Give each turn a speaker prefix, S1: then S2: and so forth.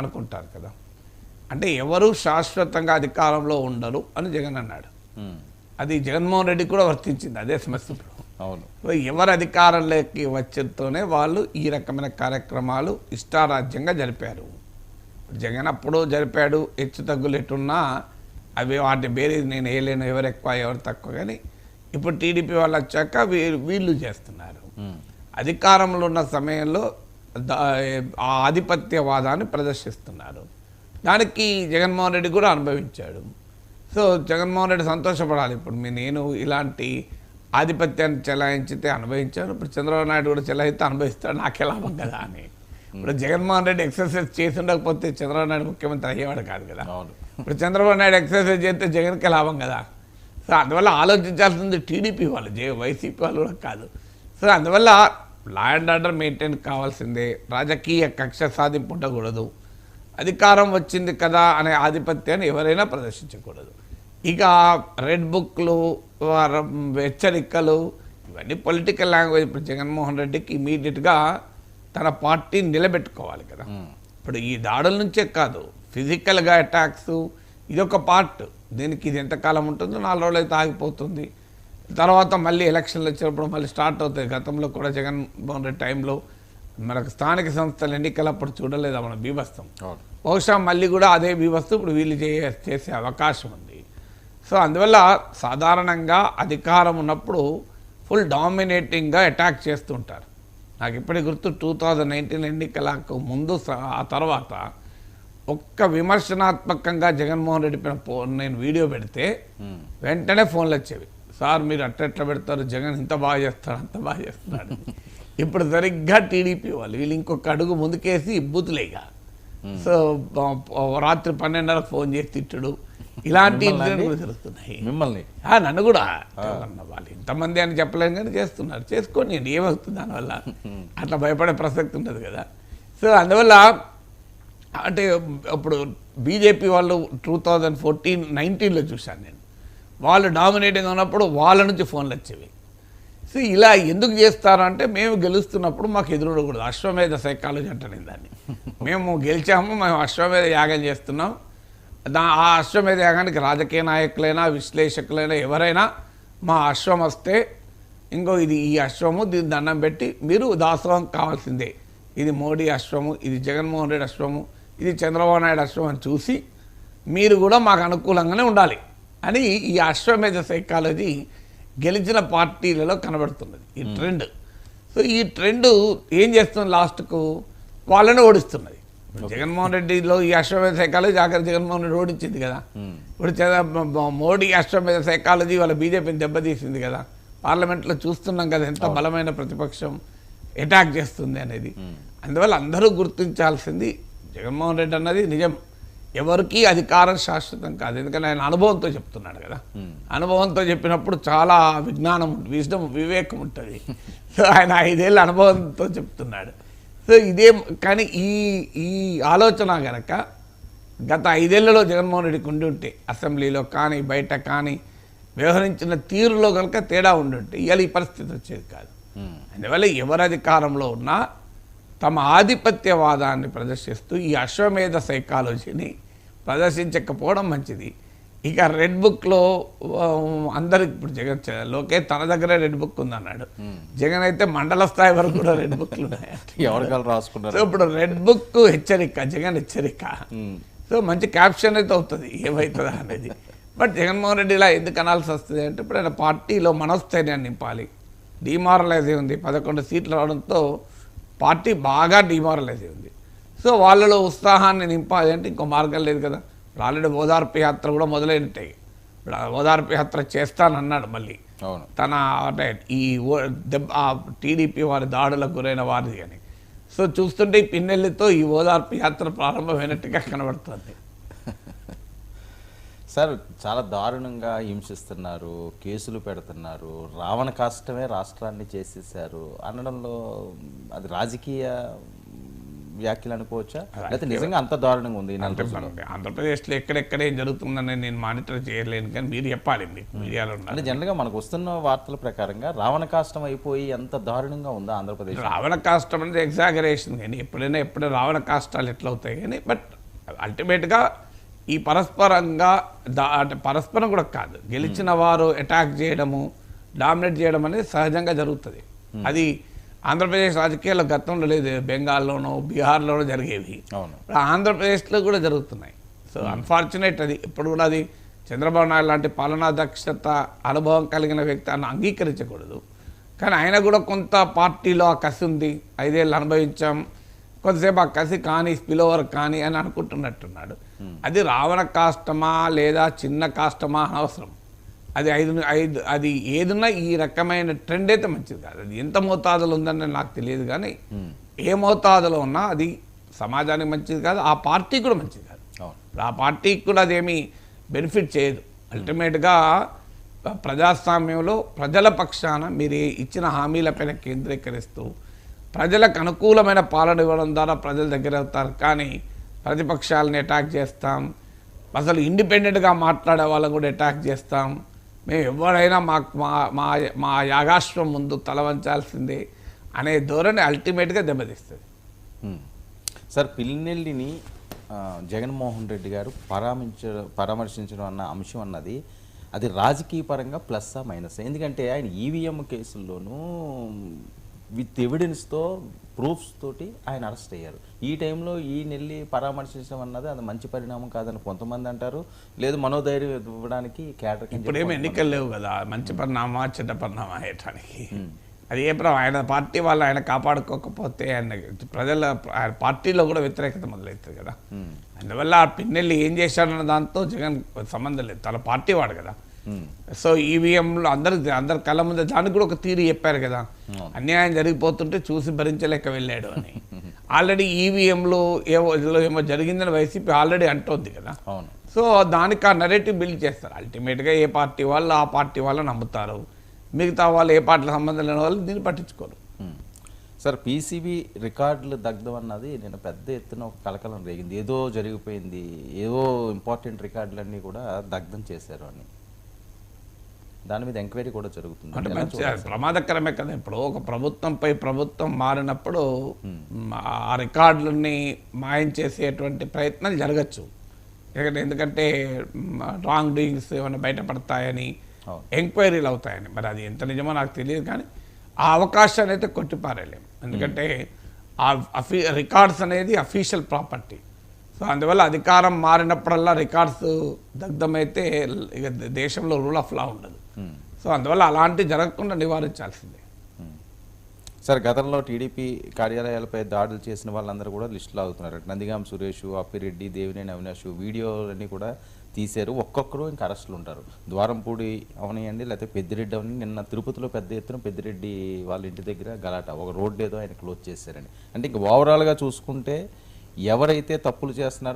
S1: అనుకుంటారు కదా. అంటే ఎవరు శాశ్వతంగా అధికారంలో ఉండరు అని జగన్ అన్నాడు. అది జగన్మోహన్ రెడ్డి కూడా వర్తించింది అదే సమస్య.
S2: అవును,
S1: ఎవరు అధికారంలోకి వచ్చేతోనే వాళ్ళు ఈ రకమైన కార్యక్రమాలు ఇష్టారాజ్యంగా జరిపారు. జగన్ అప్పుడు జరిపాడు, హెచ్చు తగ్గులు ఎట్టున్నా అవి వాటి వేరే నేను వేయలేను, ఎవరు ఎక్కువ ఎవరు తక్కువ. కానీ ఇప్పుడు టీడీపీ వాళ్ళు వచ్చాక వీళ్ళు చేస్తున్నారు. అధికారంలో ఉన్న సమయంలో ఆ ఆధిపత్యవాదాన్ని ప్రదర్శిస్తున్నారు. దానికి జగన్మోహన్ రెడ్డి కూడా అనుభవించాడు. సో జగన్మోహన్ రెడ్డి సంతోషపడాలి. ఇప్పుడు నేను ఇలాంటి ఆధిపత్యాన్ని చెలాయించితే అనుభవించాను, ఇప్పుడు చంద్రబాబు నాయుడు కూడా చెలాయితే అనుభవిస్తాడు, నాకే లాభం కదా అని. ఇప్పుడు జగన్మోహన్ రెడ్డి ఎక్సర్సైజ్ చేసి ఉండకపోతే చంద్రబాబు నాయుడు ముఖ్యమంత్రి అయ్యేవాడు కాదు కదా. ఇప్పుడు చంద్రబాబు నాయుడు ఎక్సర్సైజ్ చేస్తే జగన్కే లాభం కదా. సో అందువల్ల ఆలోచించాల్సింది టీడీపీ వాళ్ళు, వైసీపీ వాళ్ళు కూడా కాదు. సో అందువల్ల లా అండ్ ఆర్డర్ మెయింటైన్ కావాల్సిందే, రాజకీయ కక్ష సాధింపు ఉండకూడదు, అధికారం వచ్చింది కదా అనే ఆధిపత్యాన్ని ఎవరైనా ప్రదర్శించకూడదు. ఇక రెడ్ బుక్లు, హెచ్చరికలు ఇవన్నీ పొలిటికల్ లాంగ్వేజ్. ఇప్పుడు జగన్మోహన్ రెడ్డికి ఇమీడియట్గా తన పార్టీని నిలబెట్టుకోవాలి కదా. ఇప్పుడు ఈ దాడుల నుంచే కాదు, ఫిజికల్గా అటాక్స్ ఇదొక పార్ట్. దీనికి ఇది ఎంతకాలం ఉంటుందో 4 రోజులు అయితే ఆగిపోతుంది. తర్వాత మళ్ళీ ఎలక్షన్లు వచ్చినప్పుడు మళ్ళీ స్టార్ట్ అవుతాయి. గతంలో కూడా జగన్మోహన్ రెడ్డి టైంలో మనకు స్థానిక సంస్థల ఎన్నికలప్పుడు చూడలేదా మన బీభత్సం. బహుశా మళ్ళీ కూడా అదే బీభత్సం ఇప్పుడు వీళ్ళు చేసే అవకాశం ఉంది. సో అందువల్ల సాధారణంగా అధికారం ఉన్నప్పుడు ఫుల్ డామినేటింగ్గా అటాక్ చేస్తుంటారు. నాకు ఇప్పటికి గుర్తు 2019 ఎన్నికలకు ముందు ఆ తర్వాత ఒక్క విమర్శనాత్మకంగా జగన్మోహన్ రెడ్డి పైన నేను వీడియో పెడితే వెంటనే ఫోన్లు వచ్చేవి. సార్ మీరు అట్లా పెడతారు, జగన్ ఇంత బాగా చేస్తాడు, అంత బాగా చేస్తున్నాడు. ఇప్పుడు సరిగ్గా టీడీపీ వాళ్ళు వీళ్ళు ఇంకొక అడుగు ముందుకేసి ఇబ్బుతులేగా. సో రాత్రి 12:30 ఫోన్ చేసి తిట్టుడు, ఇలాంటి ఇన్సిడెంట్లు జరుగుతున్నాయి.
S2: మిమ్మల్ని
S1: నన్ను కూడా వాళ్ళు ఇంతమంది అని చెప్పలేము కానీ చేస్తున్నారు. చేసుకొని ఏమవుతుంది దానివల్ల, అట్లా భయపడే ప్రసక్తి ఉండదు కదా. సో అందువల్ల అంటే ఇప్పుడు బీజేపీ వాళ్ళు 2014-19లో చూశాను నేను, వాళ్ళు డామినేటింగ్ ఉన్నప్పుడు వాళ్ళ నుంచి ఫోన్లు వచ్చేవి. సో ఇలా ఎందుకు చేస్తారు అంటే మేము గెలుస్తున్నప్పుడు మాకు ఎదురుడకూడదు, అశ్వమేధ సైకాలజీ అంటాను దాన్ని. మేము గెలిచాము, మేము అశ్వమేధ యాగం చేస్తున్నాం. ఆ అశ్వమేధ యాగానికి రాజకీయ నాయకులైనా విశ్లేషకులైనా ఎవరైనా మా అశ్వం వస్తే ఇంకో ఈ అశ్వము దీన్ని దండం పెట్టి మీరు దాసోహం కావాల్సిందే, ఇది మోడీ అశ్వము, ఇది జగన్మోహన్ రెడ్డి అశ్వము, ఇది చంద్రబాబు నాయుడు అశ్వం అని చూసి మీరు కూడా మాకు అనుకూలంగానే ఉండాలి అని ఈ అశ్వమేధ సైకాలజీ గెలిచిన పార్టీలలో కనబడుతున్నది ఈ ట్రెండ్. సో ఈ ట్రెండ్ ఏం చేస్తుంది, లాస్ట్కు వాళ్ళని ఓడిస్తున్నది. జగన్మోహన్ రెడ్డిలో ఈ అశ్వమేధ సైకాలజీ ఆఖరి జగన్మోహన్ రెడ్డి ఓడించింది కదా. ఇప్పుడు మోడీ అశ్వమేధ సైకాలజీ వాళ్ళ బీజేపీని దెబ్బతీసింది కదా. పార్లమెంట్లో చూస్తున్నాం కదా ఎంత బలమైన ప్రతిపక్షం అటాక్ చేస్తుంది అనేది. అందువల్ల అందరూ గుర్తించాల్సింది జగన్మోహన్ రెడ్డి అన్నది నిజం, ఎవరికి అధికారం శాశ్వతం కాదు. ఎందుకంటే ఆయన అనుభవంతో చెప్తున్నాడు కదా. అనుభవంతో చెప్పినప్పుడు చాలా విజ్ఞానం వివేకం ఉంటుంది. సో ఆయన 5 ఏళ్ళ అనుభవంతో చెప్తున్నాడు. సో ఇదే కానీ ఈ ఆలోచన కనుక గత 5 ఏళ్లలో జగన్మోహన్ రెడ్డికి ఉండి ఉంటే, అసెంబ్లీలో కానీ బయట కానీ వ్యవహరించిన తీరులో కనుక తేడా ఉండుంటే ఇవాళ ఈ పరిస్థితి వచ్చేది కాదు. అందువల్ల ఎవరు అధికారంలో ఉన్నా తమ ఆధిపత్యవాదాన్ని ప్రదర్శిస్తూ ఈ అశ్వమేధ సైకాలజీని ప్రదర్శించకపోవడం మంచిది. ఇక రెడ్ బుక్లో అందరికి ఇప్పుడు జగన్ లోకే తన దగ్గరే రెడ్ బుక్ ఉందన్నాడు. జగన్ అయితే మండల స్థాయి వరకు కూడా రెడ్ బుక్లు ఉన్నాయి.
S2: ఎవరికాలు రాసుకున్నారు.
S1: సో ఇప్పుడు రెడ్ బుక్ హెచ్చరిక, జగన్ హెచ్చరిక. సో మంచి క్యాప్షన్ అయితే అవుతుంది ఏమవుతుందా అనేది. బట్ జగన్మోహన్ రెడ్డి ఇలా ఎందుకు అనాల్సి వస్తుంది అంటే ఇప్పుడు ఆయన పార్టీలో మనోస్థైర్యాన్ని నింపాలి. డిమారలైజ్ ఉంది, 11 సీట్లు రావడంతో పార్టీ బాగా డిమారలైజ్ ఉంది. సో వాళ్ళలో ఉత్సాహాన్ని నింపాలి అంటే ఇంకో మార్గం లేదు కదా. ఇప్పుడు ఆల్రెడీ ఓదార్పు యాత్ర కూడా మొదలైనట్టాయి. ఇప్పుడు ఓదార్పు యాత్ర చేస్తానన్నాడు మళ్ళీ తన అంటే ఈ టీడీపీ వారి దాడులకు గురైన వారిది అని. సో చూస్తుంటే ఈ పిన్నెల్లితో ఈ ఓదార్పు యాత్ర ప్రారంభమైనట్టుగా కనబడుతుంది.
S2: సార్ చాలా దారుణంగా హింసిస్తున్నారు, కేసులు పెడుతున్నారు, రావణ కాష్టమే రాష్ట్రాన్ని చేసేసారు అనడంలో అది రాజకీయ వ్యాఖ్యలు అనుకోవచ్చా, లేకపోతే నిజంగా అంత దారుణంగా ఉంది ఈ నెల రోజుల్లో?
S1: ఆంధ్రప్రదేశ్లో ఎక్కడెక్కడేం జరుగుతుందని నేను మానిటర్ చేయలేను, కానీ మీరు చెప్పాలి, మీకు మీడియాలో
S2: అంటే
S1: ఉన్నారు.
S2: జనరల్గా మనకు వస్తున్న వార్తల ప్రకారంగా రావణ కాష్టం అయిపోయి ఎంత దారుణంగా ఉందా ఆంధ్రప్రదేశ్?
S1: రావణ కాష్టం అనేది ఎగ్జాగరేషన్, కానీ ఎప్పుడైనా రావణ కాష్టాలు ఎట్లా అవుతాయి, కానీ బట్ అల్టిమేట్గా ఈ పరస్పరంగా అంటే పరస్పరం కూడా కాదు, గెలిచిన వారు అటాక్ చేయడము, డామినేట్ చేయడం అనేది సహజంగా జరుగుతుంది. అది ఆంధ్రప్రదేశ్ రాజకీయాల్లో గతంలో లేదు, బెంగాల్లోనో బీహార్లోనో జరిగేవి, ఆంధ్రప్రదేశ్లో కూడా జరుగుతున్నాయి. సో అన్ఫార్చునేట్, అది ఇప్పుడు కూడా అది చంద్రబాబు నాయుడు లాంటి పాలనా దక్షత అనుభవం కలిగిన వ్యక్తి అని అంగీకరించకూడదు. కానీ ఆయన కూడా కొంత పార్టీలో ఆ కసి ఉంది, 5 ఏళ్ళు అనుభవించాం, కొంతసేపు ఆ కసి కానీ స్పిల్ ఓవర్ కానీ అని అనుకుంటున్నట్టున్నాడు. అది రావణ కాష్టమా లేదా చిన్న కాష్టమా అనవసరం, అది అది ఏదున్నా ఈ రకమైన ట్రెండ్ అయితే మంచిది కాదు. అది ఎంత మోతాదులో ఉందని నాకు తెలియదు, కానీ ఏ మోతాదులో ఉన్నా అది సమాజానికి మంచిది కాదు, ఆ పార్టీకి కూడా మంచిది కాదు. ఆ పార్టీకి కూడా అదేమీ బెనిఫిట్ చేయదు. అల్టిమేట్గా ప్రజాస్వామ్యంలో ప్రజల పక్షాన మీరు ఇచ్చిన హామీలపైన కేంద్రీకరిస్తూ ప్రజలకు అనుకూలమైన పాలన ఇవ్వడం ద్వారా ప్రజల దగ్గర అవుతారు. కానీ ప్రతిపక్షాలని అటాక్ చేస్తాం, అసలు ఇండిపెండెంట్గా మాట్లాడే వాళ్ళని కూడా అటాక్ చేస్తాం, మేము ఎవరైనా మా యాగాశ్వం ముందు తల వంచాల్సిందే అనే ధోరణి అల్టిమేట్గా దెబ్బతీస్తుంది.
S2: సార్, పిల్లినెల్లిని జగన్మోహన్ రెడ్డి గారు పరామర్శించడం అన్న అంశం అన్నది అది రాజకీయ పరంగా ప్లస్సా మైనస్? ఎందుకంటే ఆయన ఈవీఎం కేసుల్లోనూ విత్ ఎవిడెన్స్తో ప్రూఫ్స్ తోటి ఆయన అరెస్ట్ అయ్యారు. ఈ టైంలో ఈ నెల్లి పరామర్శించడం అన్నది అది మంచి పరిణామం కాదని కొంతమంది అంటారు, లేదు మనోధైర్యం ఇవ్వడానికి కేటర్.
S1: ఇప్పుడేమి ఎన్నికలు లేవు కదా, మంచి పరిణామా చెడ్డ పరిణామా అయ్యటానికి. అది ఆయన పార్టీ వాళ్ళు ఆయన కాపాడుకోకపోతే ఆయన పార్టీలో కూడా వ్యతిరేకత మొదలవుతుంది కదా. అందువల్ల ఆ పిన్నెల్లి ఏం చేశాడన్న దాంతో జగన్ సంబంధం లేదు, తన పార్టీ వాడు కదా. సో ఈవీఎంలో అందరి కళ్ళ ముందు దానికి కూడా ఒక థియరీ చెప్పారు కదా, అన్యాయం జరిగిపోతుంటే చూసి భరించలేక వెళ్ళాడు అని. ఆల్రెడీ ఈవీఎంలో ఏమో జరిగిందని వైసీపీ ఆల్రెడీ అంటోంది కదా. సో దానికి ఆ నెరేటివ్ బిల్డ్ చేస్తారు. అల్టిమేట్గా ఏ పార్టీ వాళ్ళు ఆ పార్టీ వాళ్ళు నమ్ముతారు, మిగతా వాళ్ళు ఏ పార్టీల సంబంధం లేని వాళ్ళు దీన్ని పట్టించుకోరు.
S2: సార్, పీసీబీ రికార్డులు దగ్ధం అన్నది నేను పెద్ద ఎత్తున ఒక కలకలం రేగింది, ఏదో జరిగిపోయింది, ఏవో ఇంపార్టెంట్ రికార్డులన్నీ కూడా దగ్ధం చేశారు అని. దాని మీద ఎంక్వైరీ కూడా జరుగుతుంది.
S1: అంటే మంచి ప్రమాదకరమే కదా. ఇప్పుడు ఒక ప్రభుత్వంపై ప్రభుత్వం మారినప్పుడు ఆ రికార్డులని మాయం చేసేటువంటి ప్రయత్నాలు జరగచ్చు. ఎందుకంటే రాంగ్ డూయింగ్స్ ఏమైనా బయటపడతాయని, ఎంక్వైరీలు అవుతాయని. మరి అది ఎంత నిజమో నాకు తెలియదు, కానీ ఆ అవకాశాన్ని అయితే కొట్టిపారేలేము. ఎందుకంటే ఆ రికార్డ్స్ అనేది అఫీషియల్ ప్రాపర్టీ. సో అందువల్ల అధికారం మారినప్పుడల్లా రికార్డ్స్ దగ్ధమైతే ఇక దేశంలో రూల్ ఆఫ్ లా ఉండదు. సో అందువల్ల అలాంటి జరగకుండా నివారించాల్సిందే.
S2: సార్, గతంలో టీడీపీ కార్యాలయాలపై దాడులు చేసిన వాళ్ళందరూ కూడా లిస్టులో అవుతున్నారు. నందిగాం సురేష్, అప్పిరెడ్డి, దేవినేని అవినాష్ వీడియోలన్నీ కూడా తీశారు. ఒక్కొక్కరు ఇంకా అరెస్టులు ఉంటారు. ద్వారంపూడి అవనియండి, లేకపోతే పెద్దిరెడ్డి అవని. నిన్న తిరుపతిలో పెద్ద ఎత్తున పెద్దిరెడ్డి వాళ్ళ ఇంటి దగ్గర గలాట, ఒక రోడ్డు ఏదో ఆయన క్లోజ్ చేశారని. అంటే ఇంకా ఓవరాల్గా చూసుకుంటే ఎవరైతే తప్పులు చేస్తున్నారో